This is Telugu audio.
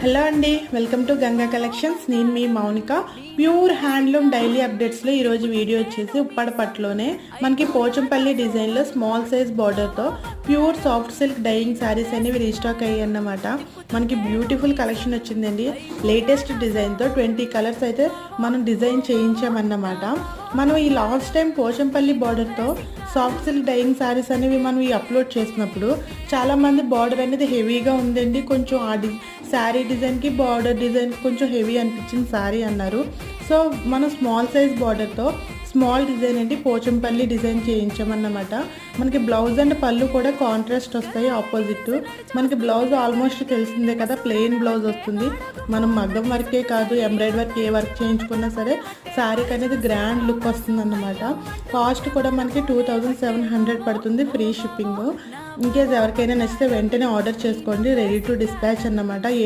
హలో అండి, వెల్కమ్ టు గంగా కలెక్షన్స్. నేను మీ మౌనిక. ప్యూర్ హ్యాండ్లూమ్ డైలీ అప్డేట్స్లో ఈరోజు వీడియో వచ్చేసి ఉప్పాడ పట్టులోనే మనకి పోచంపల్లి డిజైన్లో స్మాల్ సైజ్ బార్డర్తో pure soft silk dyeing sarees అనేవి రీస్టాక్ అయ్యాయి అన్నమాట. మనకి బ్యూటిఫుల్ కలెక్షన్ వచ్చిందండి. లేటెస్ట్ డిజైన్తో 20 కలర్స్ అయితే మనం డిజైన్ చేయించామన్నమాట. మనం ఈ లాస్ట్ టైం పోచంపల్లి బార్డర్తో సాఫ్ట్ సిల్క్ డైయింగ్ శారీస్ అనేవి మనం ఈ అప్లోడ్ చేసినప్పుడు చాలామంది బార్డర్ అనేది హెవీగా ఉందండి, కొంచెం శారీ డిజైన్కి బార్డర్ డిజైన్కి కొంచెం హెవీ అనిపించింది శారీ అన్నారు. సో మనం స్మాల్ సైజ్ బార్డర్తో స్మాల్ డిజైన్ అండి పోచంపల్లి డిజైన్ చేయించామన్నమాట. మనకి బ్లౌజ్ అండ్ పళ్ళు కూడా కాంట్రాస్ట్ వస్తాయి ఆపోజిట్. మనకి బ్లౌజ్ ఆల్మోస్ట్ తెలిసిందే కదా, ప్లెయిన్ బ్లౌజ్ వస్తుంది. మనం మగ్గం వర్కే కాదు, ఎంబ్రాయిడరీ వర్క్ ఏ వర్క్ చేయించుకున్నా సరే శారీకి అనేది గ్రాండ్ లుక్ వస్తుంది అన్నమాట. కాస్ట్ కూడా మనకి 2700 పడుతుంది, ఫ్రీ షిప్పింగ్. ఇన్కేస్ ఎవరికైనా నచ్చితే వెంటనే ఆర్డర్ చేసుకోండి, రెడీ టు డిస్పాచ్ అన్నమాట.